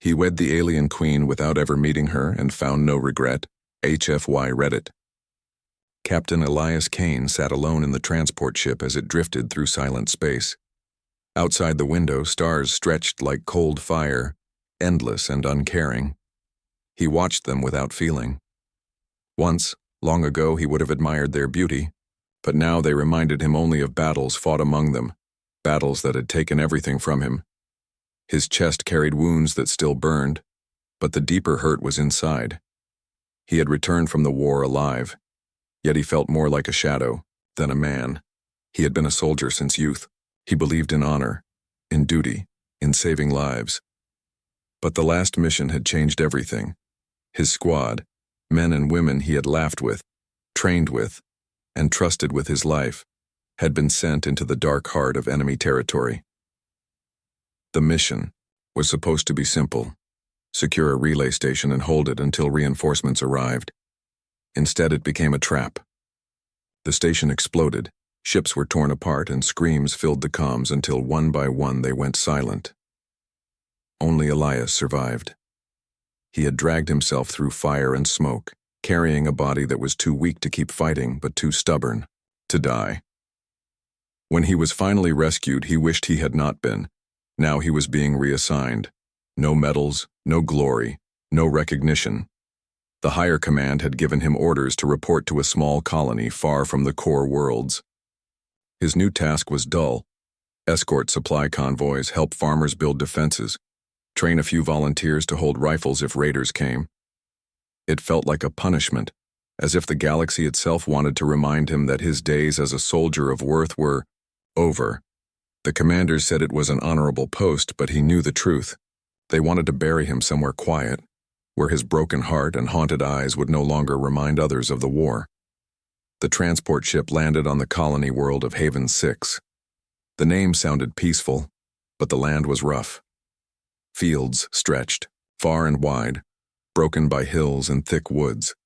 He wed the alien queen without ever meeting her and found no regret. HFY Reddit. Captain Elias Kane sat alone in the transport ship as it drifted through silent space. Outside the window, stars stretched like cold fire, endless and uncaring. He watched them without feeling. Once, long ago, he would have admired their beauty, but now they reminded him only of battles fought among them, battles that had taken everything from him. His chest carried wounds that still burned, but the deeper hurt was inside. He had returned from the war alive, yet he felt more like a shadow than a man. He had been a soldier since youth. He believed in honor, in duty, in saving lives. But the last mission had changed everything. His squad, men and women he had laughed with, trained with, and trusted with his life, had been sent into the dark heart of enemy territory. The mission was supposed to be simple: secure a relay station and hold it until reinforcements arrived. Instead, it became a trap. The station exploded, ships were torn apart, and screams filled the comms until one by one they went silent. Only Elias survived. He had dragged himself through fire and smoke, carrying a body that was too weak to keep fighting but too stubborn to die. When he was finally rescued, he wished he had not been. Now he was being reassigned. No medals, no glory, no recognition. The higher command had given him orders to report to a small colony far from the core worlds. His new task was dull: escort supply convoys, help farmers build defenses, train a few volunteers to hold rifles if raiders came. It felt like a punishment, as if the galaxy itself wanted to remind him that his days as a soldier of worth were over. The commanders said it was an honorable post, but he knew the truth. They wanted to bury him somewhere quiet, where his broken heart and haunted eyes would no longer remind others of the war. The transport ship landed on the colony world of Haven 6. The name sounded peaceful, but the land was rough. Fields stretched, far and wide, broken by hills and thick woods.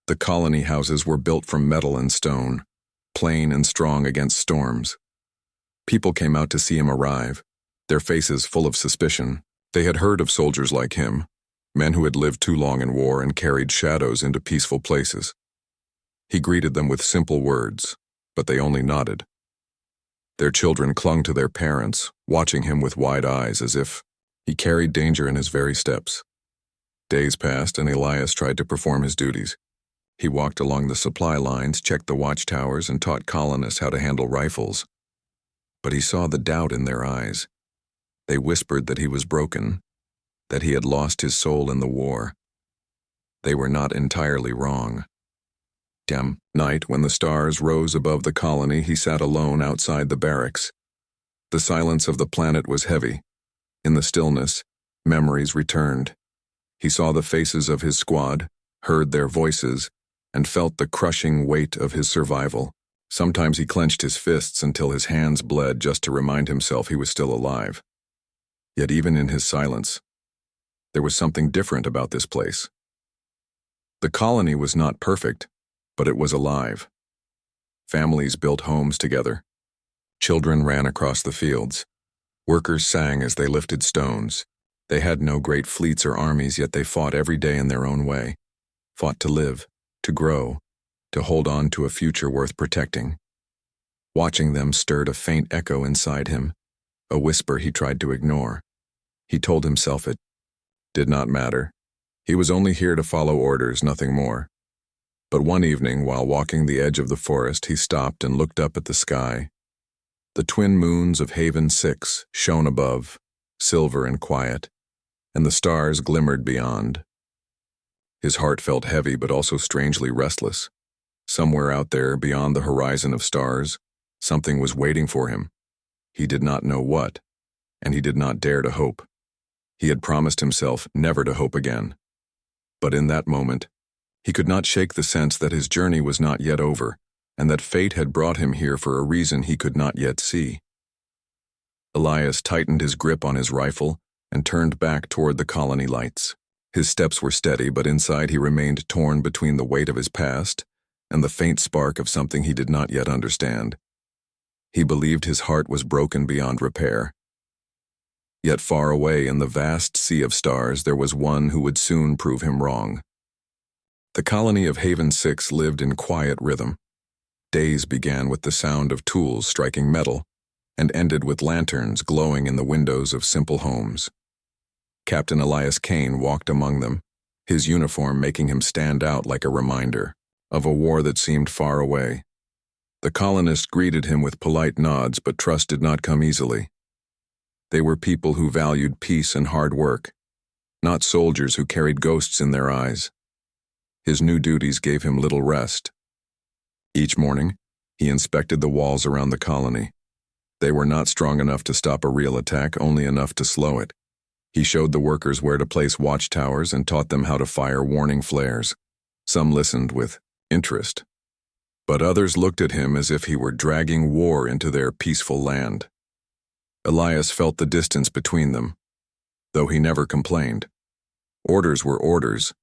The colony houses were built from metal and stone, plain and strong against storms. People came out to see him arrive, their faces full of suspicion. They had heard of soldiers like him, men who had lived too long in war and carried shadows into peaceful places. He greeted them with simple words, but they only nodded. Their children clung to their parents, watching him with wide eyes as if he carried danger in his very steps. Days passed and Elias tried to perform his duties. He walked along the supply lines, checked the watchtowers, and taught colonists how to handle rifles. But he saw the doubt in their eyes. They whispered that he was broken, that he had lost his soul in the war. They were not entirely wrong. Night, when the stars rose above the colony, he sat alone outside the barracks. The silence of the planet was heavy. In the stillness, memories returned. He saw the faces of his squad, heard their voices, and felt the crushing weight of his survival. Sometimes he clenched his fists until his hands bled just to remind himself he was still alive. Yet even in his silence, there was something different about this place. The colony was not perfect, but it was alive. Families built homes together. Children ran across the fields. Workers sang as they lifted stones. They had no great fleets or armies, yet they fought every day in their own way. Fought to live, to grow, to hold on to a future worth protecting. Watching them stirred a faint echo inside him, a whisper he tried to ignore. He told himself it did not matter. He was only here to follow orders, nothing more. But one evening, while walking the edge of the forest, he stopped and looked up at the sky. The twin moons of Haven 6 shone above, silver and quiet, and the stars glimmered beyond. His heart felt heavy but also strangely restless. Somewhere out there, beyond the horizon of stars, something was waiting for him. He did not know what, and he did not dare to hope. He had promised himself never to hope again. But in that moment, he could not shake the sense that his journey was not yet over, and that fate had brought him here for a reason he could not yet see. Elias tightened his grip on his rifle and turned back toward the colony lights. His steps were steady, but inside he remained torn between the weight of his past and the faint spark of something he did not yet understand. He believed his heart was broken beyond repair. Yet far away in the vast sea of stars there was one who would soon prove him wrong. The colony of Haven 6 lived in quiet rhythm. Days began with the sound of tools striking metal, and ended with lanterns glowing in the windows of simple homes. Captain Elias Kane walked among them, his uniform making him stand out like a reminder of a war that seemed far away. The colonists greeted him with polite nods, but trust did not come easily. They were people who valued peace and hard work, not soldiers who carried ghosts in their eyes. His new duties gave him little rest. Each morning, he inspected the walls around the colony. They were not strong enough to stop a real attack, only enough to slow it. He showed the workers where to place watchtowers and taught them how to fire warning flares. Some listened with interest, but others looked at him as if he were dragging war into their peaceful land. Elias felt the distance between them, though he never complained. Orders were orders,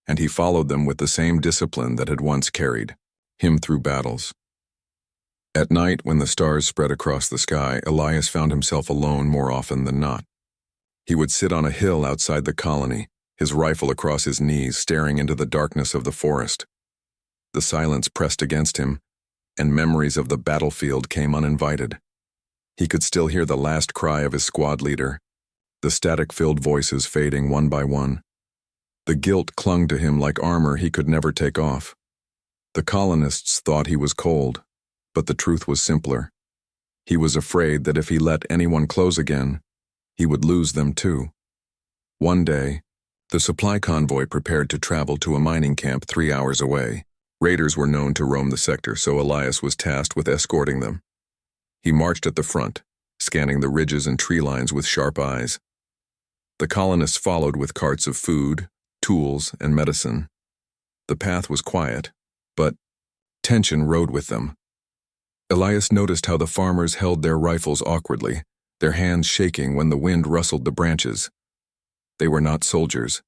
and he followed them with the same discipline that had once carried him through battles. At night, when the stars spread across the sky, Elias found himself alone more often than not. He would sit on a hill outside the colony, his rifle across his knees, staring into the darkness of the forest. The silence pressed against him, and memories of the battlefield came uninvited. He could still hear the last cry of his squad leader, the static-filled voices fading one by one. The guilt clung to him like armor he could never take off. The colonists thought he was cold, but the truth was simpler. He was afraid that if he let anyone close again, he would lose them too. One day, the supply convoy prepared to travel to a mining camp 3 hours away. Raiders were known to roam the sector, so Elias was tasked with escorting them. He marched at the front, scanning the ridges and tree lines with sharp eyes. The colonists followed with carts of food, tools, and medicine. The path was quiet, but tension rode with them. Elias noticed how the farmers held their rifles awkwardly, their hands shaking when the wind rustled the branches. They were not soldiers.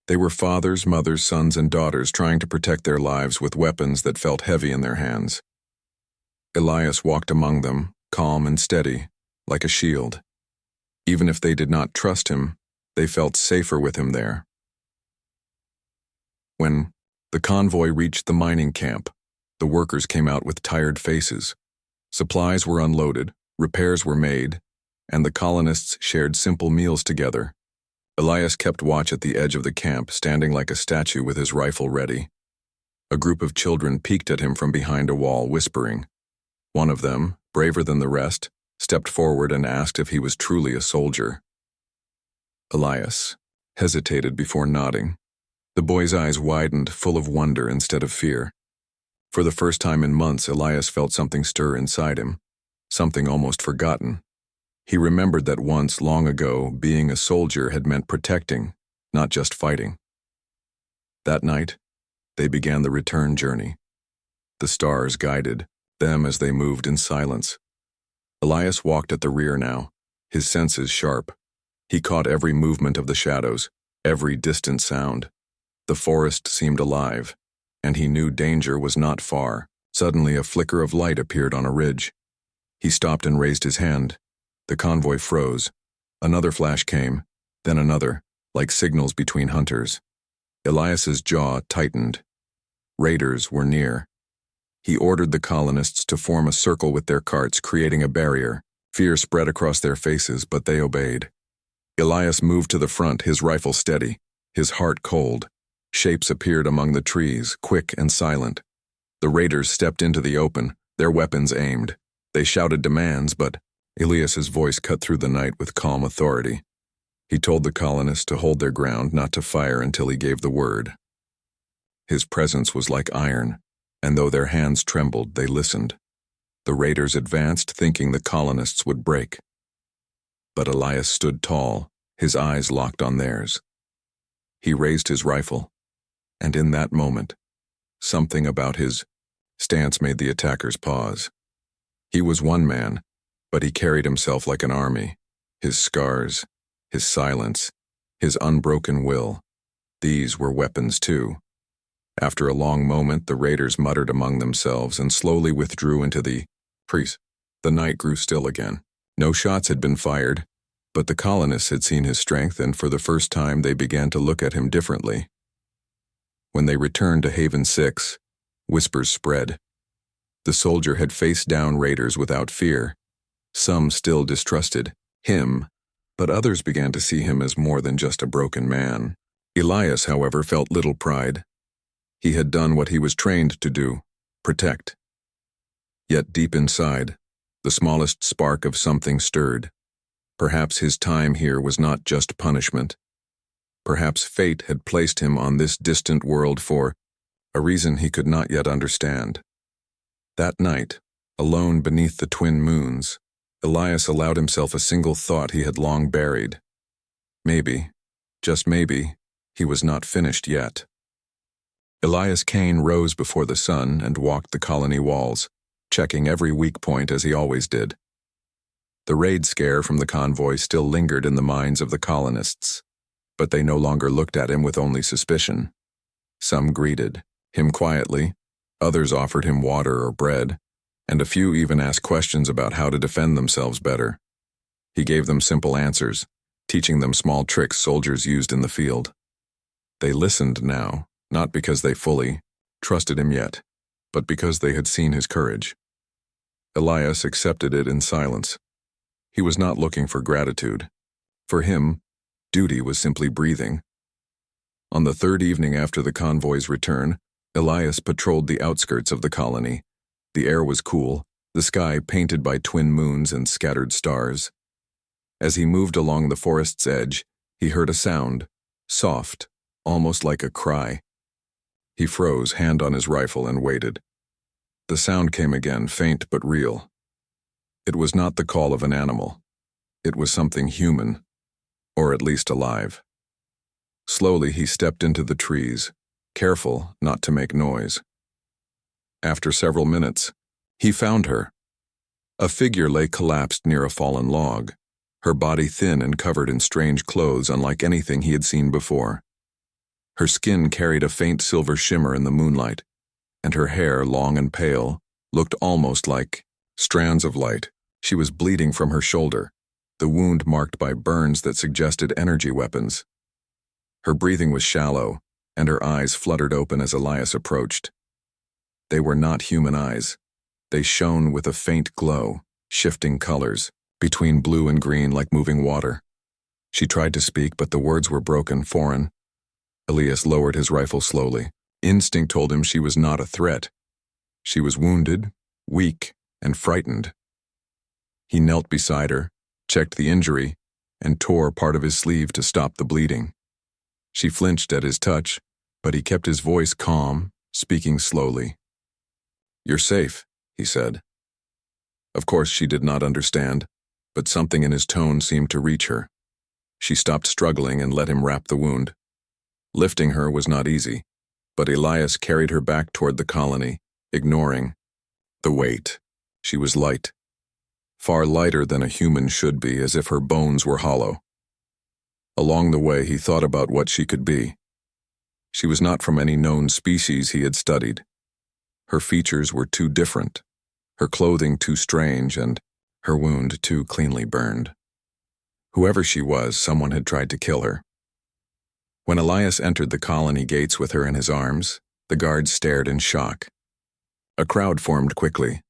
They were fathers, mothers, sons, and daughters trying to protect their lives with weapons that felt heavy in their hands. Elias walked among them, calm and steady, like a shield. Even if they did not trust him, they felt safer with him there. When the convoy reached the mining camp, the workers came out with tired faces. Supplies were unloaded, repairs were made, and the colonists shared simple meals together. Elias kept watch at the edge of the camp, standing like a statue with his rifle ready. A group of children peeked at him from behind a wall, whispering. One of them, braver than the rest, stepped forward and asked if he was truly a soldier. Elias hesitated before nodding. The boy's eyes widened, full of wonder instead of fear. For the first time in months, Elias felt something stir inside him, something almost forgotten. He remembered that once, long ago, being a soldier had meant protecting, not just fighting. That night, they began the return journey. The stars guided them as they moved in silence. Elias walked at the rear now, his senses sharp. He caught every movement of the shadows, every distant sound. The forest seemed alive, and he knew danger was not far. Suddenly, a flicker of light appeared on a ridge. He stopped and raised his hand. The convoy froze. Another flash came, then another, like signals between hunters. Elias's jaw tightened. Raiders were near. He ordered the colonists to form a circle with their carts, creating a barrier. Fear spread across their faces, but they obeyed. Elias moved to the front, his rifle steady, his heart cold. Shapes appeared among the trees, quick and silent. The raiders stepped into the open, their weapons aimed. They shouted demands, but Elias's voice cut through the night with calm authority. He told the colonists to hold their ground, not to fire until he gave the word. His presence was like iron, and though their hands trembled, they listened. The raiders advanced, thinking the colonists would break. But Elias stood tall, his eyes locked on theirs. He raised his rifle, and in that moment, something about his stance made the attackers pause. He was one man, but he carried himself like an army. His scars, his silence, his unbroken will, these were weapons too. After a long moment, the raiders muttered among themselves and slowly withdrew into the trees. The night grew still again. No shots had been fired, But the colonists had seen his strength, and for the first time they began to look at him differently. When they returned to Haven 6, whispers spread. The soldier had faced down raiders without fear. Some still distrusted him, but others began to see him as more than just a broken man. Elias, however, felt little pride. He had done what he was trained to do, protect. Yet deep inside, the smallest spark of something stirred. Perhaps his time here was not just punishment. Perhaps fate had placed him on this distant world for a reason he could not yet understand. That night, alone beneath the twin moons, Elias allowed himself a single thought he had long buried. Maybe, just maybe, he was not finished yet. Elias Kane rose before the sun and walked the colony walls, checking every weak point as he always did. The raid scare from the convoy still lingered in the minds of the colonists, but they no longer looked at him with only suspicion. Some greeted him quietly, others offered him water or bread, and a few even asked questions about how to defend themselves better. He gave them simple answers, teaching them small tricks soldiers used in the field. They listened now, not because they fully trusted him yet, but because they had seen his courage. Elias accepted it in silence. He was not looking for gratitude. For him, duty was simply breathing. On the third evening after the convoy's return, Elias patrolled the outskirts of the colony. The air was cool, the sky painted by twin moons and scattered stars. As he moved along the forest's edge, he heard a sound, soft, almost like a cry. He froze, hand on his rifle, and waited. The sound came again, faint but real. It was not the call of an animal. It was something human, or at least alive. Slowly he stepped into the trees, careful not to make noise. After several minutes, he found her. A figure lay collapsed near a fallen log, her body thin and covered in strange clothes unlike anything he had seen before. Her skin carried a faint silver shimmer in the moonlight, and her hair, long and pale, looked almost like strands of light. She was bleeding from her shoulder, the wound marked by burns that suggested energy weapons. Her breathing was shallow, and her eyes fluttered open as Elias approached. They were not human eyes. They shone with a faint glow, shifting colors, between blue and green like moving water. She tried to speak, but the words were broken, foreign. Elias lowered his rifle slowly. Instinct told him she was not a threat. She was wounded, weak, and frightened. He knelt beside her, checked the injury, and tore part of his sleeve to stop the bleeding. She flinched at his touch, but he kept his voice calm, speaking slowly. "You're safe," he said. Of course she did not understand, but something in his tone seemed to reach her. She stopped struggling and let him wrap the wound. Lifting her was not easy, but Elias carried her back toward the colony, ignoring the weight. She was light, far lighter than a human should be, as if her bones were hollow. Along the way, he thought about what she could be. She was not from any known species he had studied. Her features were too different, her clothing too strange, and her wound too cleanly burned. Whoever she was, someone had tried to kill her. When Elias entered the colony gates with her in his arms, the guards stared in shock. A crowd formed quickly.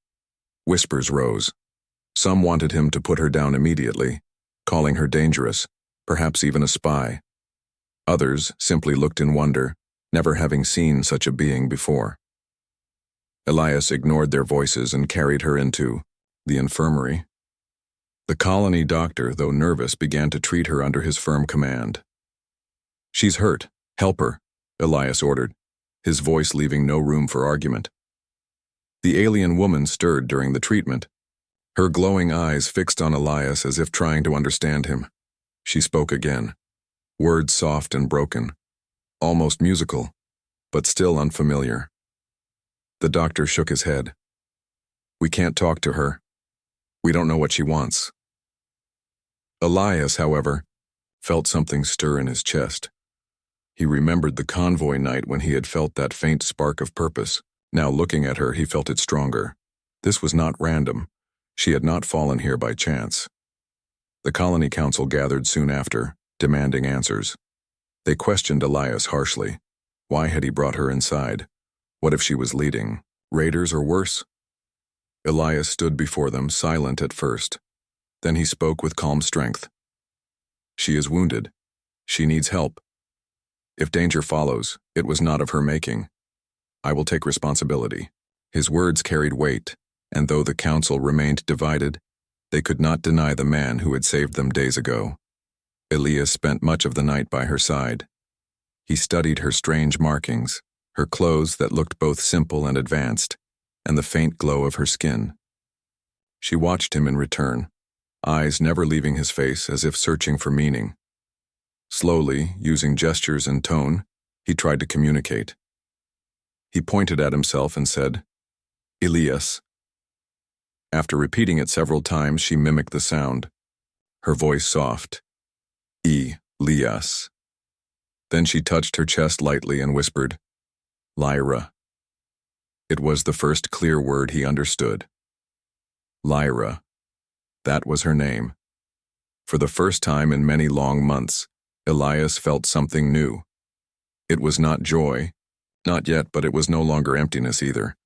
Whispers rose. Some wanted him to put her down immediately, calling her dangerous, perhaps even a spy. Others simply looked in wonder, never having seen such a being before. Elias ignored their voices and carried her into the infirmary. The colony doctor, though nervous, began to treat her under his firm command. "She's hurt. Help her," Elias ordered, his voice leaving no room for argument. The alien woman stirred during the treatment, her glowing eyes fixed on Elias as if trying to understand him. She spoke again, words soft and broken, almost musical, but still unfamiliar. The doctor shook his head. "We can't talk to her. We don't know what she wants." Elias, however, felt something stir in his chest. He remembered the convoy night when he had felt that faint spark of purpose. Now looking at her, he felt it stronger. This was not random. She had not fallen here by chance. The colony council gathered soon after, demanding answers. They questioned Elias harshly. Why had he brought her inside? What if she was leading raiders or worse? Elias stood before them, silent at first. Then he spoke with calm strength. She is wounded. She needs help. If danger follows, it was not of her making. I will take responsibility. His words carried weight, and though the council remained divided, they could not deny the man who had saved them days ago. Elias spent much of the night by her side. He studied her strange markings, her clothes that looked both simple and advanced, and the faint glow of her skin. She watched him in return, eyes never leaving his face as if searching for meaning. Slowly, using gestures and tone, he tried to communicate. He pointed at himself and said, "Elias." After repeating it several times, she mimicked the sound, her voice soft. Elias. Then she touched her chest lightly and whispered, "Lyra." It was the first clear word he understood. Lyra. That was her name. For the first time in many long months, Elias felt something new. It was not joy, not yet, but it was no longer emptiness either.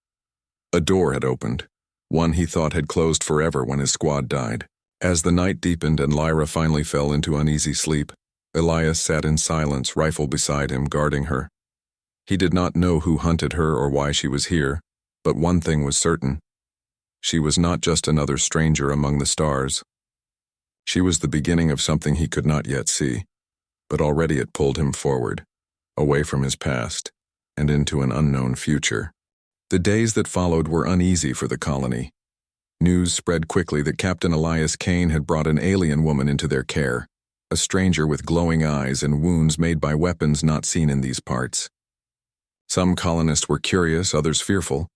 A door had opened, one he thought had closed forever when his squad died. As the night deepened and Lyra finally fell into uneasy sleep, Elias sat in silence, rifle beside him, guarding her. He did not know who hunted her or why she was here, but one thing was certain. She was not just another stranger among the stars. She was the beginning of something he could not yet see, but already it pulled him forward, away from his past, and into an unknown future. The days that followed were uneasy for the colony. News spread quickly that Captain Elias Kane had brought an alien woman into their care, a stranger with glowing eyes and wounds made by weapons not seen in these parts. Some colonists were curious, others fearful,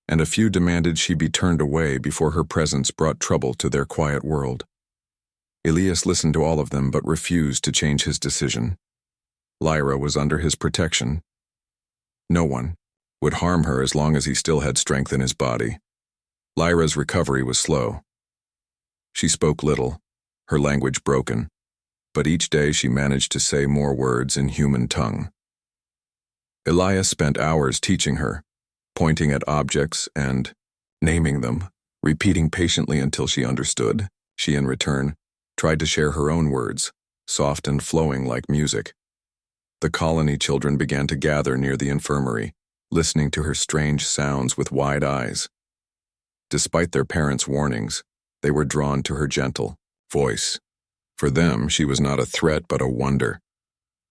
and a few demanded she be turned away before her presence brought trouble to their quiet world. Elias listened to all of them but refused to change his decision. Lyra was under his protection. No one would harm her as long as he still had strength in his body. Lyra's recovery was slow. She spoke little, her language broken, but each day she managed to say more words in human tongue. Elias spent hours teaching her, pointing at objects and naming them, repeating patiently until she understood. She, in return, tried to share her own words, soft and flowing like music. The colony children began to gather near the infirmary, listening to her strange sounds with wide eyes. Despite their parents' warnings, they were drawn to her gentle voice. For them, she was not a threat but a wonder.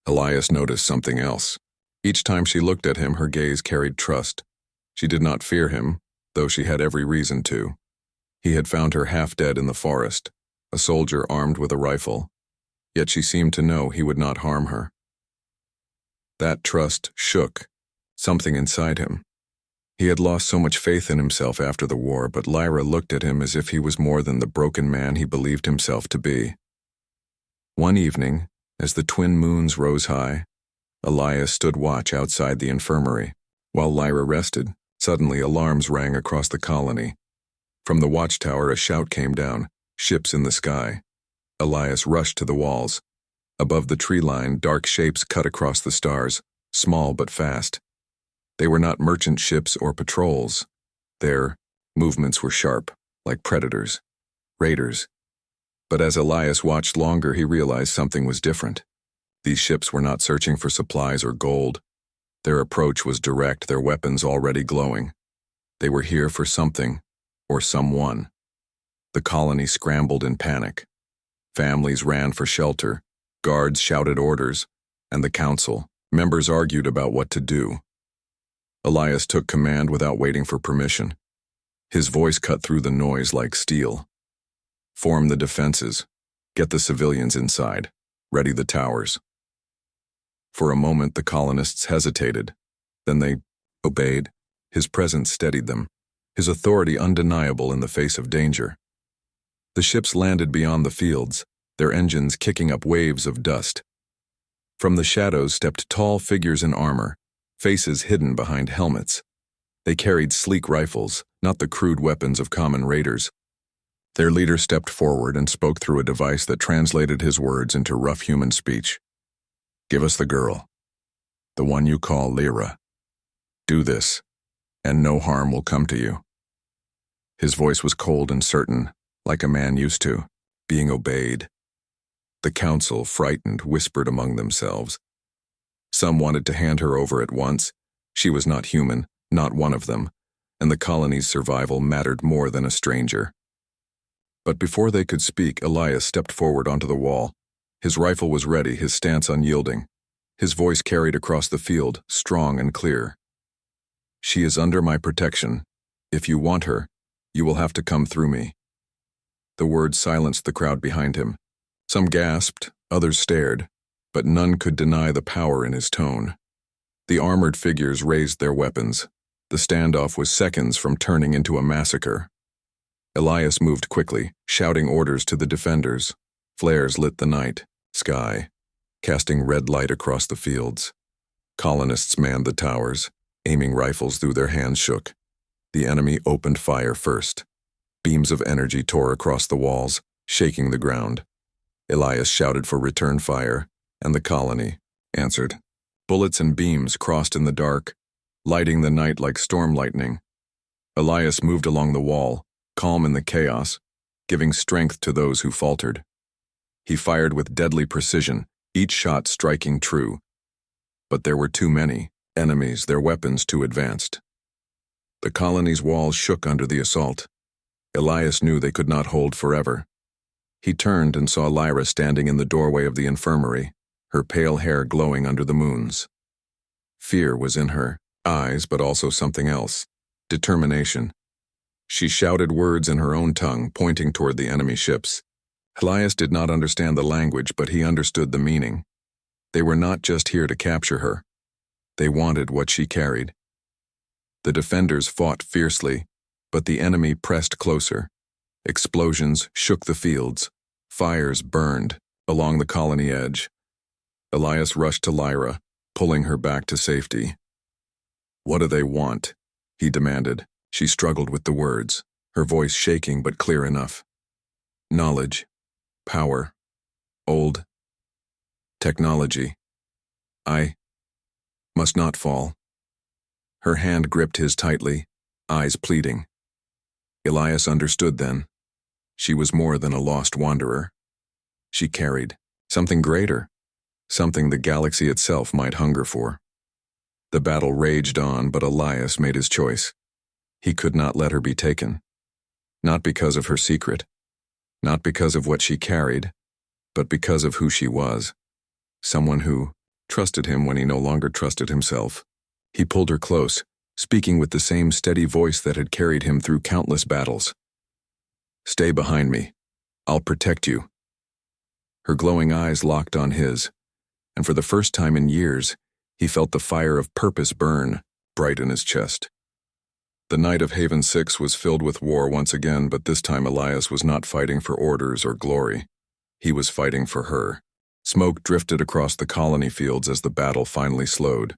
Elias noticed something else. Each time she looked at him, her gaze carried trust. She did not fear him, though she had every reason to. He had found her half dead in the forest, a soldier armed with a rifle, yet she seemed to know he would not harm her. That trust shook something inside him. He had lost so much faith in himself after the war, but Lyra looked at him as if he was more than the broken man he believed himself to be. One evening, as the twin moons rose high, Elias stood watch outside the infirmary. While Lyra rested, suddenly alarms rang across the colony. From the watchtower a shout came down, "Ships in the sky." Elias rushed to the walls. Above the tree line, dark shapes cut across the stars, small but fast. They were not merchant ships or patrols. Their movements were sharp, like predators, raiders. But as Elias watched longer, he realized something was different. These ships were not searching for supplies or gold. Their approach was direct, their weapons already glowing. They were here for something, or someone. The colony scrambled in panic. Families ran for shelter, guards shouted orders, and the council members argued about what to do. Elias took command without waiting for permission. His voice cut through the noise like steel. "Form the defenses. Get the civilians inside. Ready the towers." For a moment the colonists hesitated. Then they obeyed. His presence steadied them, his authority undeniable in the face of danger. The ships landed beyond the fields, their engines kicking up waves of dust. From the shadows stepped tall figures in armor, faces hidden behind helmets. They carried sleek rifles, not the crude weapons of common raiders. Their leader stepped forward and spoke through a device that translated his words into rough human speech. "Give us the girl. The one you call Lyra. Do this, and no harm will come to you." His voice was cold and certain, like a man used to, being obeyed. The council, frightened, whispered among themselves. Some wanted to hand her over at once. She was not human, not one of them, and the colony's survival mattered more than a stranger. But before they could speak, Elias stepped forward onto the wall. His rifle was ready, his stance unyielding. His voice carried across the field, strong and clear. "She is under my protection. If you want her, you will have to come through me." The words silenced the crowd behind him. Some gasped, others stared, but none could deny the power in his tone. The armored figures raised their weapons. The standoff was seconds from turning into a massacre. Elias moved quickly, shouting orders to the defenders. Flares lit the night sky, casting red light across the fields. Colonists manned the towers, aiming rifles through their hands shook. The enemy opened fire first. Beams of energy tore across the walls, shaking the ground. Elias shouted for return fire, and the colony answered. Bullets and beams crossed in the dark, lighting the night like storm lightning. Elias moved along the wall, calm in the chaos, giving strength to those who faltered. He fired with deadly precision, each shot striking true. But there were too many enemies, their weapons too advanced. The colony's walls shook under the assault. Elias knew they could not hold forever. He turned and saw Lyra standing in the doorway of the infirmary, her pale hair glowing under the moons. Fear was in her eyes, but also something else, determination. She shouted words in her own tongue, pointing toward the enemy ships. Elias did not understand the language, but he understood the meaning. They were not just here to capture her. They wanted what she carried. The defenders fought fiercely, but the enemy pressed closer. Explosions shook the fields. Fires burned along the colony edge. Elias rushed to Lyra, pulling her back to safety. "What do they want?" he demanded. She struggled with the words, her voice shaking but clear enough. "Knowledge, power, old technology. I must not fall." Her hand gripped his tightly, eyes pleading. Elias understood then. She was more than a lost wanderer. She carried something greater, something the galaxy itself might hunger for. The battle raged on, but Elias made his choice. He could not let her be taken. Not because of her secret, not because of what she carried, but because of who she was. Someone who trusted him when he no longer trusted himself. He pulled her close, speaking with the same steady voice that had carried him through countless battles. "Stay behind me. I'll protect you." Her glowing eyes locked on his, and for the first time in years, he felt the fire of purpose burn bright in his chest. The night of Haven 6 was filled with war once again, but this time Elias was not fighting for orders or glory. He was fighting for her. Smoke drifted across the colony fields as the battle finally slowed.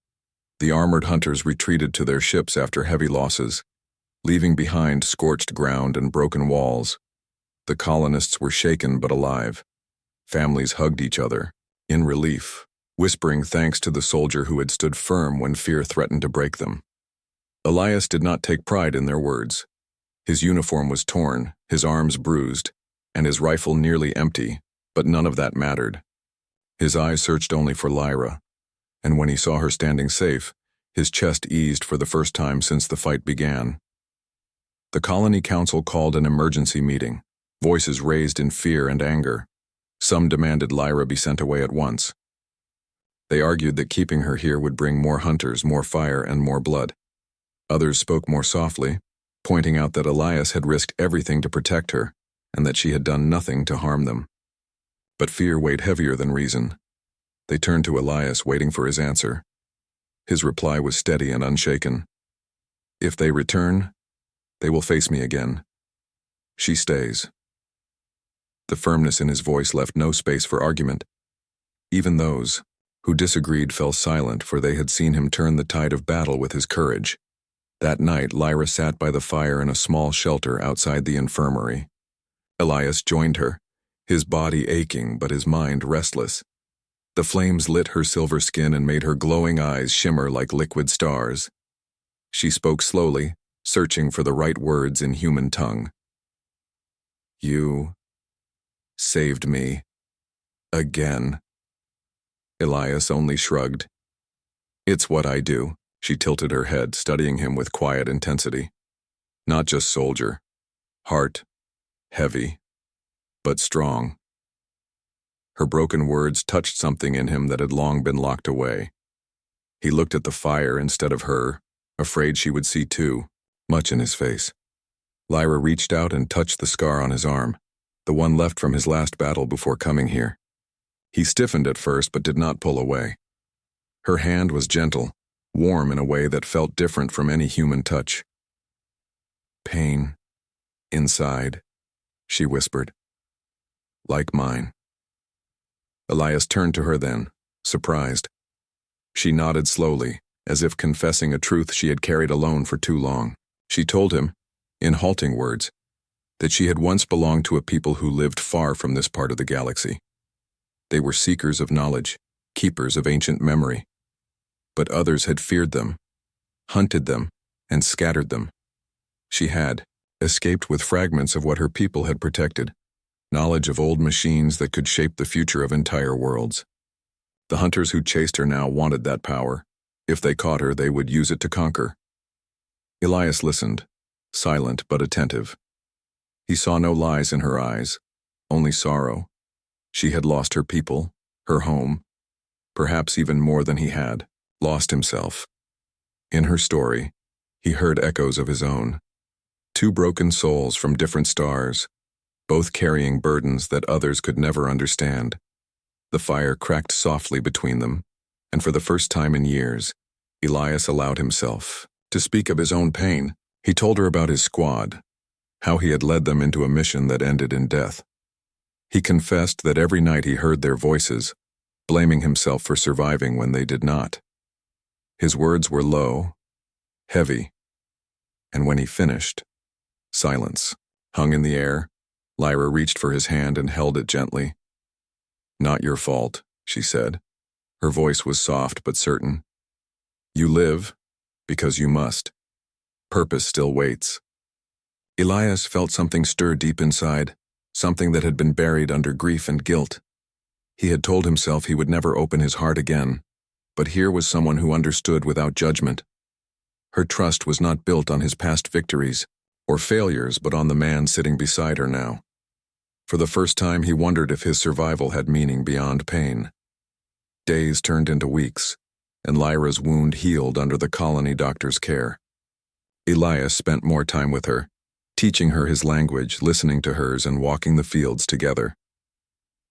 The armored hunters retreated to their ships after heavy losses, leaving behind scorched ground and broken walls. The colonists were shaken but alive. Families hugged each other, in relief, whispering thanks to the soldier who had stood firm when fear threatened to break them. Elias did not take pride in their words. His uniform was torn, his arms bruised, and his rifle nearly empty, but none of that mattered. His eyes searched only for Lyra, and when he saw her standing safe, his chest eased for the first time since the fight began. The colony council called an emergency meeting, voices raised in fear and anger. Some demanded Lyra be sent away at once. They argued that keeping her here would bring more hunters, more fire, and more blood. Others spoke more softly, pointing out that Elias had risked everything to protect her, and that she had done nothing to harm them. But fear weighed heavier than reason. They turned to Elias, waiting for his answer. His reply was steady and unshaken. "If they return, they will face me again. She stays." The firmness in his voice left no space for argument. Even those who disagreed fell silent, for they had seen him turn the tide of battle with his courage. That night, Lyra sat by the fire in a small shelter outside the infirmary. Elias joined her, his body aching but his mind restless. The flames lit her silver skin and made her glowing eyes shimmer like liquid stars. She spoke slowly, searching for the right words in human tongue. "You saved me. Again." Elias only shrugged. "It's what I do." She tilted her head, studying him with quiet intensity. "Not just soldier. Heart. Heavy. But strong." Her broken words touched something in him that had long been locked away. He looked at the fire instead of her, afraid she would see too, much in his face. Lyra reached out and touched the scar on his arm, the one left from his last battle before coming here. He stiffened at first but did not pull away. Her hand was gentle, warm in a way that felt different from any human touch. "Pain. Inside," she whispered. "Like mine." Elias turned to her then, surprised. She nodded slowly, as if confessing a truth she had carried alone for too long. She told him, in halting words, that she had once belonged to a people who lived far from this part of the galaxy. They were seekers of knowledge, keepers of ancient memory. But others had feared them, hunted them, and scattered them. She had escaped with fragments of what her people had protected, knowledge of old machines that could shape the future of entire worlds. The hunters who chased her now wanted that power. If they caught her, they would use it to conquer. Elias listened, silent but attentive. He saw no lies in her eyes, only sorrow. She had lost her people, her home, perhaps even more than he had, lost himself. In her story, he heard echoes of his own. Two broken souls from different stars, both carrying burdens that others could never understand. The fire cracked softly between them, and for the first time in years, Elias allowed himself to speak of his own pain. He told her about his squad, how he had led them into a mission that ended in death. He confessed that every night he heard their voices, blaming himself for surviving when they did not. His words were low, heavy, and when he finished, silence hung in the air. Lyra reached for his hand and held it gently. "Not your fault," she said. Her voice was soft but certain. "You live because you must. Purpose still waits." Elias felt something stir deep inside, something that had been buried under grief and guilt. He had told himself he would never open his heart again, but here was someone who understood without judgment. Her trust was not built on his past victories or failures, but on the man sitting beside her now. For the first time, he wondered if his survival had meaning beyond pain. Days turned into weeks, and Lyra's wound healed under the colony doctor's care. Elias spent more time with her, teaching her his language, listening to hers, and walking the fields together.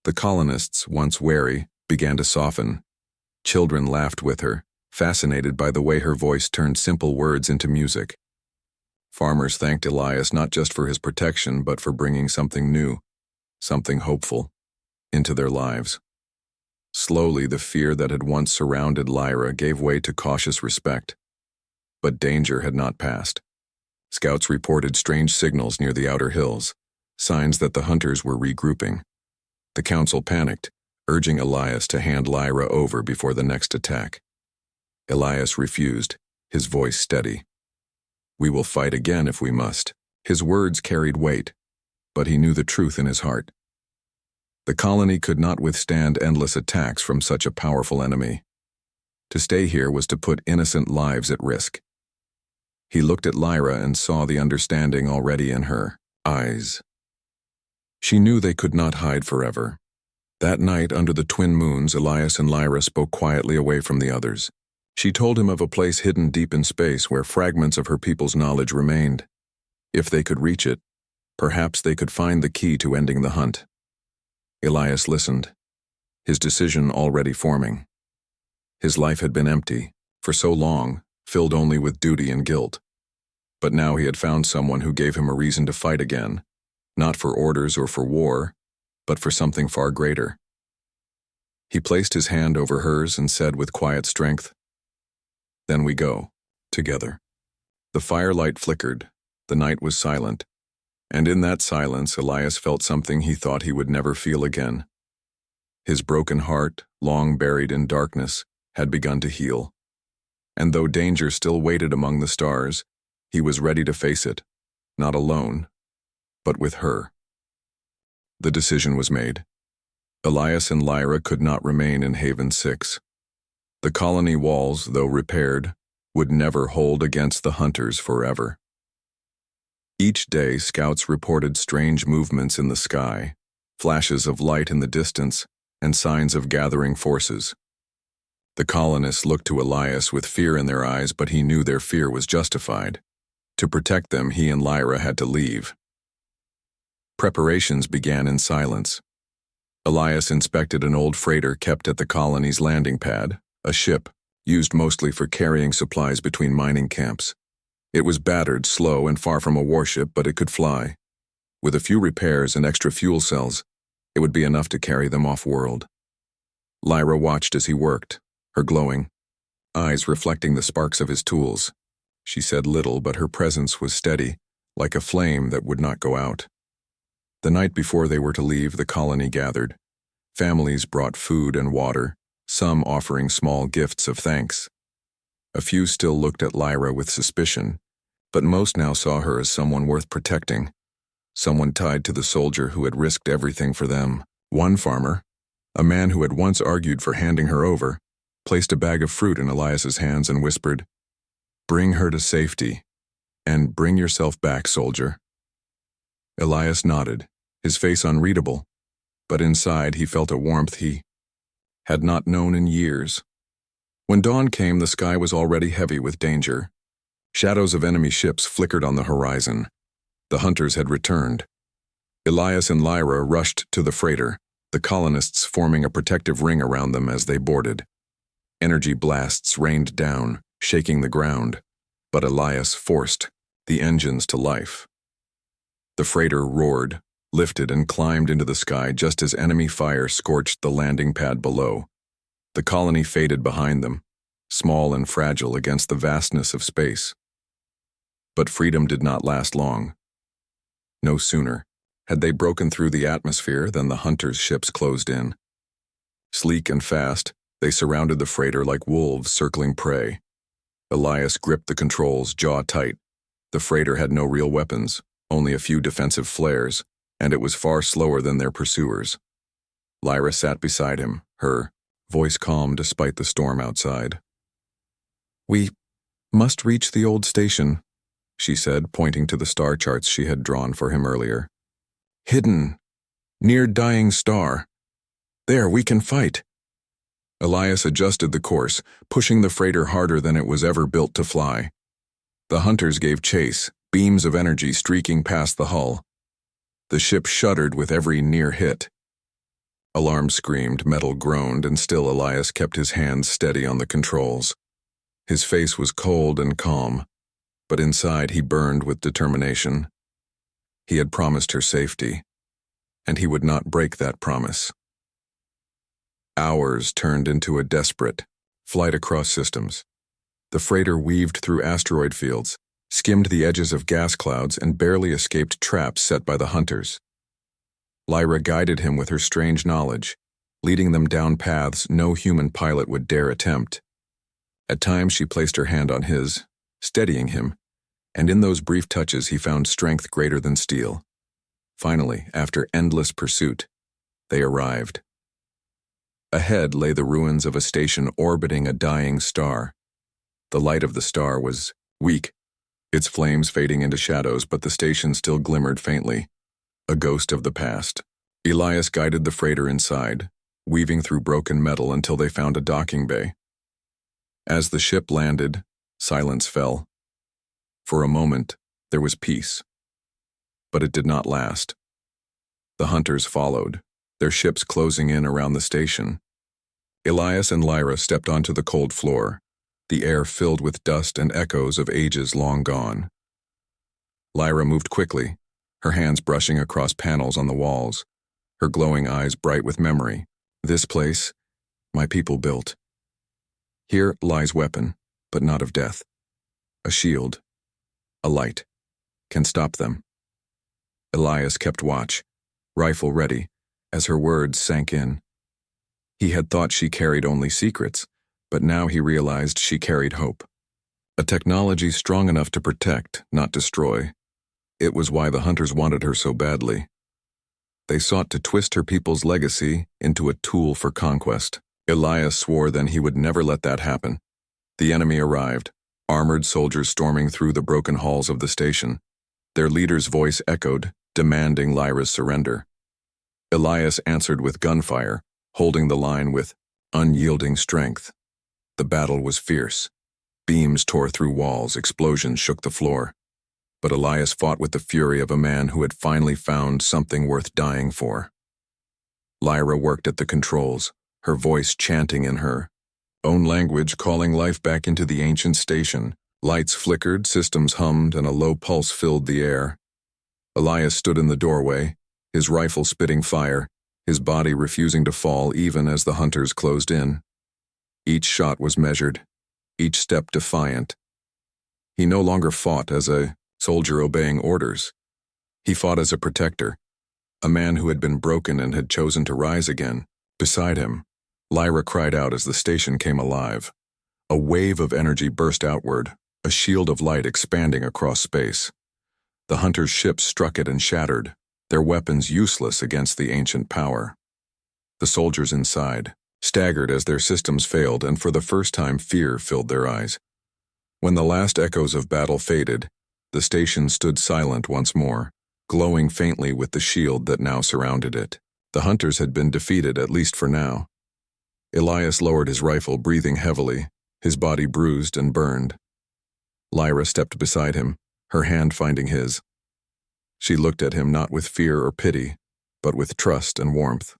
The colonists, once wary, began to soften. Children laughed with her, fascinated by the way her voice turned simple words into music. Farmers thanked Elias not just for his protection, but for bringing something new, something hopeful, into their lives. Slowly, the fear that had once surrounded Lyra gave way to cautious respect. But danger had not passed. Scouts reported strange signals near the outer hills, signs that the hunters were regrouping. The council panicked, urging Elias to hand Lyra over before the next attack. Elias refused, his voice steady. "We will fight again if we must." His words carried weight, but he knew the truth in his heart. The colony could not withstand endless attacks from such a powerful enemy. To stay here was to put innocent lives at risk. He looked at Lyra and saw the understanding already in her eyes. She knew they could not hide forever. That night, under the twin moons, Elias and Lyra spoke quietly away from the others. She told him of a place hidden deep in space where fragments of her people's knowledge remained. If they could reach it, perhaps they could find the key to ending the hunt. Elias listened, his decision already forming. His life had been empty, for so long, filled only with duty and guilt. But now he had found someone who gave him a reason to fight again, not for orders or for war, but for something far greater. He placed his hand over hers and said with quiet strength, "Then we go, together." The firelight flickered, the night was silent, And in that silence, Elias felt something he thought he would never feel again. His broken heart, long buried in darkness, had begun to heal. And though danger still waited among the stars, he was ready to face it, not alone, but with her. The decision was made. Elias and Lyra could not remain in Haven 6. The colony walls, though repaired, would never hold against the hunters forever. Each day, scouts reported strange movements in the sky, flashes of light in the distance, and signs of gathering forces. The colonists looked to Elias with fear in their eyes, but he knew their fear was justified. To protect them, he and Lyra had to leave. Preparations began in silence. Elias inspected an old freighter kept at the colony's landing pad, a ship used mostly for carrying supplies between mining camps. It was battered, slow, and far from a warship, but it could fly. With a few repairs and extra fuel cells, it would be enough to carry them off-world. Lyra watched as he worked, her glowing eyes reflecting the sparks of his tools. She said little, but her presence was steady, like a flame that would not go out. The night before they were to leave, the colony gathered. Families brought food and water, some offering small gifts of thanks. A few still looked at Lyra with suspicion, but most now saw her as someone worth protecting, someone tied to the soldier who had risked everything for them. One farmer, a man who had once argued for handing her over, placed a bag of fruit in Elias's hands and whispered, "Bring her to safety, and bring yourself back, soldier." Elias nodded, his face unreadable, but inside he felt a warmth he had not known in years. When dawn came, the sky was already heavy with danger. Shadows of enemy ships flickered on the horizon. The hunters had returned. Elias and Lyra rushed to the freighter, the colonists forming a protective ring around them as they boarded. Energy blasts rained down, shaking the ground, but Elias forced the engines to life. The freighter roared, lifted, and climbed into the sky just as enemy fire scorched the landing pad below. The colony faded behind them, small and fragile against the vastness of space. But freedom did not last long. No sooner had they broken through the atmosphere than the hunters' ships closed in. Sleek and fast, they surrounded the freighter like wolves circling prey. Elias gripped the controls, jaw tight. The freighter had no real weapons, only a few defensive flares, and it was far slower than their pursuers. Lyra sat beside him, her voice calm despite the storm outside. "We must reach the old station," she said, pointing to the star charts she had drawn for him earlier. "Hidden, near dying star. There, we can fight." Elias adjusted the course, pushing the freighter harder than it was ever built to fly. The hunters gave chase, beams of energy streaking past the hull. The ship shuddered with every near hit. Alarm screamed, metal groaned, and still Elias kept his hands steady on the controls. His face was cold and calm, but inside he burned with determination. He had promised her safety, and he would not break that promise. Hours turned into a desperate flight across systems. The freighter weaved through asteroid fields, skimmed the edges of gas clouds, and barely escaped traps set by the hunters. Lyra guided him with her strange knowledge, leading them down paths no human pilot would dare attempt. At times she placed her hand on his, steadying him, and in those brief touches he found strength greater than steel. Finally, after endless pursuit, they arrived. Ahead lay the ruins of a station orbiting a dying star. The light of the star was weak, its flames fading into shadows, but the station still glimmered faintly, a ghost of the past. Elias guided the freighter inside, weaving through broken metal until they found a docking bay. As the ship landed, silence fell. For a moment, there was peace. But it did not last. The hunters followed, their ships closing in around the station. Elias and Lyra stepped onto the cold floor, the air filled with dust and echoes of ages long gone. Lyra moved quickly, her hands brushing across panels on the walls, her glowing eyes bright with memory. This place, my people built. Here lies weapon, but not of death. A shield, a light, can stop them. Elias kept watch, rifle ready, as her words sank in. He had thought she carried only secrets, but now he realized she carried hope. A technology strong enough to protect, not destroy. It was why the hunters wanted her so badly. They sought to twist her people's legacy into a tool for conquest. Elias swore then he would never let that happen. The enemy arrived, armored soldiers storming through the broken halls of the station. Their leader's voice echoed, demanding Lyra's surrender. Elias answered with gunfire, holding the line with unyielding strength. The battle was fierce. Beams tore through walls, explosions shook the floor. But Elias fought with the fury of a man who had finally found something worth dying for. Lyra worked at the controls, her voice chanting in her own language, calling life back into the ancient station. Lights flickered, systems hummed, and a low pulse filled the air. Elias stood in the doorway, his rifle spitting fire, his body refusing to fall even as the hunters closed in. Each shot was measured, each step defiant. He no longer fought as a soldier obeying orders. He fought as a protector, a man who had been broken and had chosen to rise again. Beside him, Lyra cried out as the station came alive. A wave of energy burst outward, a shield of light expanding across space. The hunters' ships struck it and shattered, their weapons useless against the ancient power. The soldiers inside staggered as their systems failed, and for the first time fear filled their eyes. When the last echoes of battle faded, the station stood silent once more, glowing faintly with the shield that now surrounded it. The hunters had been defeated, at least for now. Elias lowered his rifle, breathing heavily, his body bruised and burned. Lyra stepped beside him, her hand finding his. She looked at him not with fear or pity, but with trust and warmth.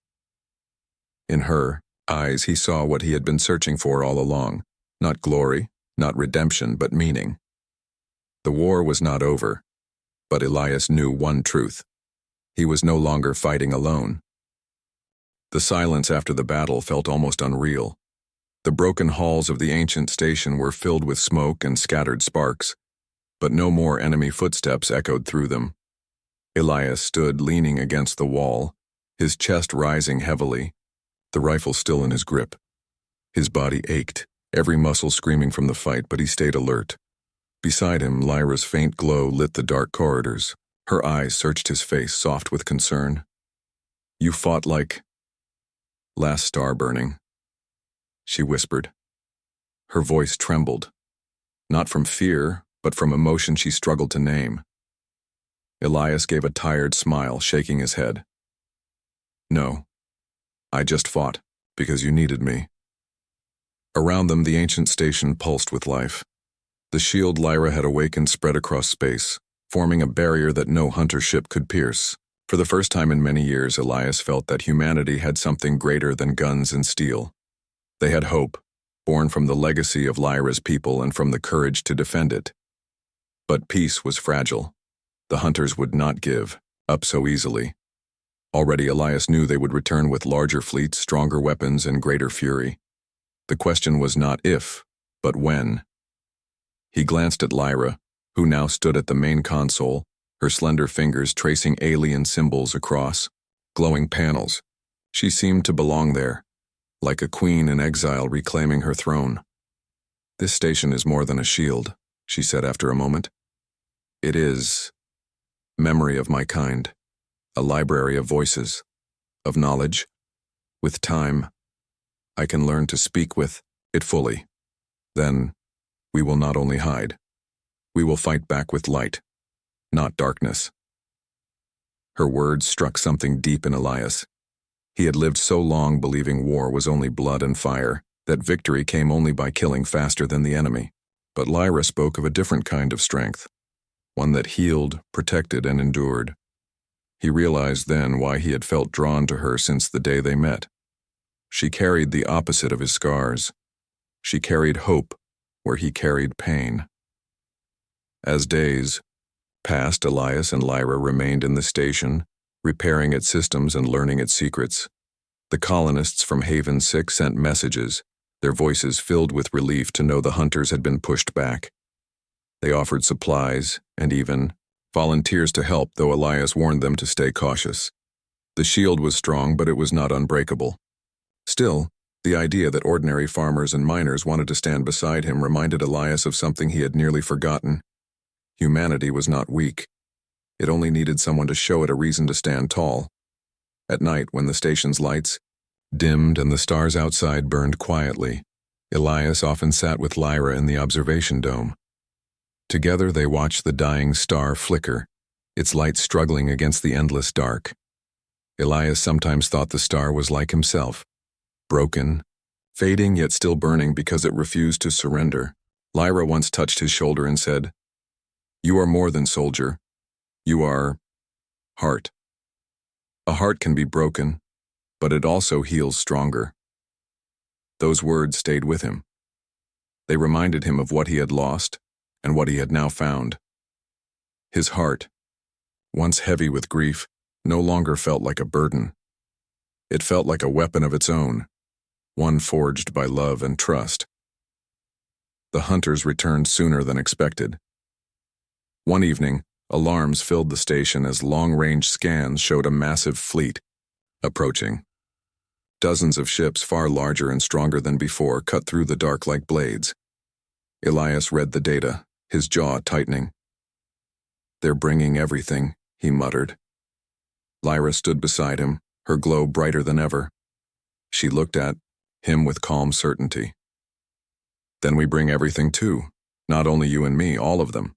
In her eyes he saw what he had been searching for all along, not glory, not redemption, but meaning. The war was not over, but Elias knew one truth. He was no longer fighting alone. The silence after the battle felt almost unreal. The broken halls of the ancient station were filled with smoke and scattered sparks, but no more enemy footsteps echoed through them. Elias stood leaning against the wall, his chest rising heavily, the rifle still in his grip. His body ached, every muscle screaming from the fight, but he stayed alert. Beside him, Lyra's faint glow lit the dark corridors. Her eyes searched his face, soft with concern. "You fought like last star burning," she whispered. Her voice trembled, not from fear, but from emotion she struggled to name. Elias gave a tired smile, shaking his head. "No, I just fought because you needed me." Around them, the ancient station pulsed with life. The shield Lyra had awakened spread across space, forming a barrier that no hunter ship could pierce. For the first time in many years, Elias felt that humanity had something greater than guns and steel. They had hope, born from the legacy of Lyra's people and from the courage to defend it. But peace was fragile. The hunters would not give up so easily. Already Elias knew they would return with larger fleets, stronger weapons, and greater fury. The question was not if, but when. He glanced at Lyra, who now stood at the main console, her slender fingers tracing alien symbols across glowing panels. She seemed to belong there, like a queen in exile reclaiming her throne. "This station is more than a shield," she said after a moment. "It is memory of my kind, a library of voices, of knowledge. With time, I can learn to speak with it fully. Then, we will not only hide, we will fight back with light, not darkness." Her words struck something deep in Elias. He had lived so long believing war was only blood and fire, that victory came only by killing faster than the enemy. But Lyra spoke of a different kind of strength, one that healed, protected, and endured. He realized then why he had felt drawn to her since the day they met. She carried the opposite of his scars. She carried hope where he carried pain. As days passed, Elias and Lyra remained in the station, repairing its systems and learning its secrets. The colonists from Haven 6 sent messages, their voices filled with relief to know the hunters had been pushed back. They offered supplies and even volunteers to help, though Elias warned them to stay cautious. The shield was strong, but it was not unbreakable. Still, the idea that ordinary farmers and miners wanted to stand beside him reminded Elias of something he had nearly forgotten. Humanity was not weak. It only needed someone to show it a reason to stand tall. At night, when the station's lights dimmed and the stars outside burned quietly, Elias often sat with Lyra in the observation dome. Together they watched the dying star flicker, its light struggling against the endless dark. Elias sometimes thought the star was like himself, broken, fading yet still burning because it refused to surrender. Lyra once touched his shoulder and said, "You are more than soldier. You are heart. A heart can be broken, but it also heals stronger." Those words stayed with him. They reminded him of what he had lost and what he had now found. His heart, once heavy with grief, no longer felt like a burden. It felt like a weapon of its own, one forged by love and trust. The hunters returned sooner than expected. One evening, alarms filled the station as long-range scans showed a massive fleet approaching. Dozens of ships, far larger and stronger than before, cut through the dark like blades. Elias read the data, his jaw tightening. "They're bringing everything," he muttered. Lyra stood beside him, her glow brighter than ever. She looked at him with calm certainty. "Then we bring everything too, not only you and me, all of them."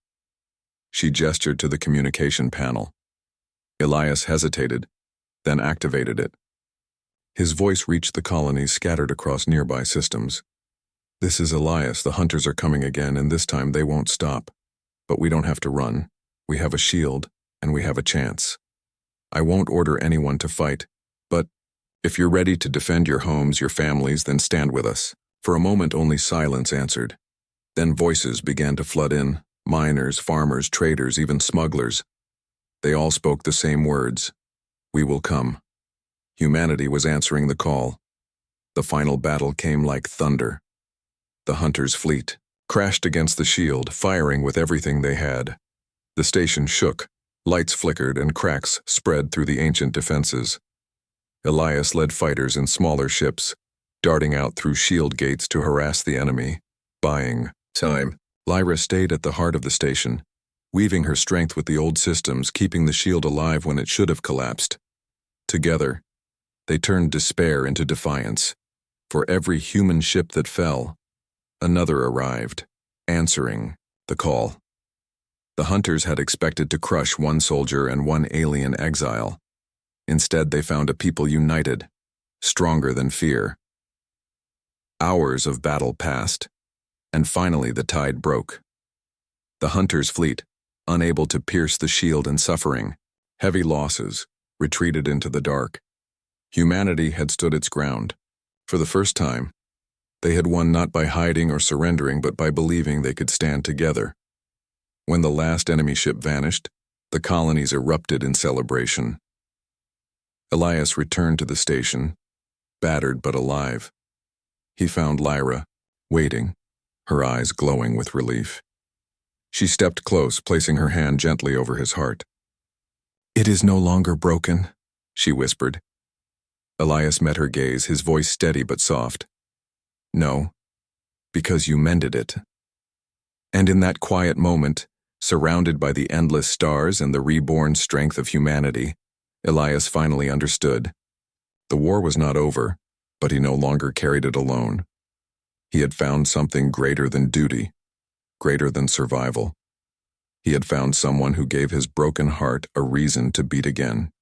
She gestured to the communication panel. Elias hesitated, then activated it. His voice reached the colonies scattered across nearby systems. "This is Elias. The hunters are coming again, and this time they won't stop. But we don't have to run. We have a shield, and we have a chance. I won't order anyone to fight, but if you're ready to defend your homes, your families, then stand with us." For a moment only silence answered. Then voices began to flood in, miners, farmers, traders, even smugglers. They all spoke the same words: "We will come." Humanity was answering the call. The final battle came like thunder. The hunters' fleet crashed against the shield, firing with everything they had. The station shook, lights flickered, and cracks spread through the ancient defenses. Elias led fighters in smaller ships, darting out through shield gates to harass the enemy, buying time. Lyra stayed at the heart of the station, weaving her strength with the old systems, keeping the shield alive when it should have collapsed. Together, they turned despair into defiance. For every human ship that fell, another arrived, answering the call. The hunters had expected to crush one soldier and one alien exile. Instead, they found a people united, stronger than fear. Hours of battle passed, and finally the tide broke. The hunters' fleet, unable to pierce the shield and suffering heavy losses, retreated into the dark. Humanity had stood its ground. For the first time, they had won not by hiding or surrendering, but by believing they could stand together. When the last enemy ship vanished, the colonies erupted in celebration. Elias returned to the station, battered but alive. He found Lyra, waiting, her eyes glowing with relief. She stepped close, placing her hand gently over his heart. "It is no longer broken," she whispered. Elias met her gaze, his voice steady but soft. "No, because you mended it." And in that quiet moment, surrounded by the endless stars and the reborn strength of humanity, Elias finally understood. The war was not over, but he no longer carried it alone. He had found something greater than duty, greater than survival. He had found someone who gave his broken heart a reason to beat again.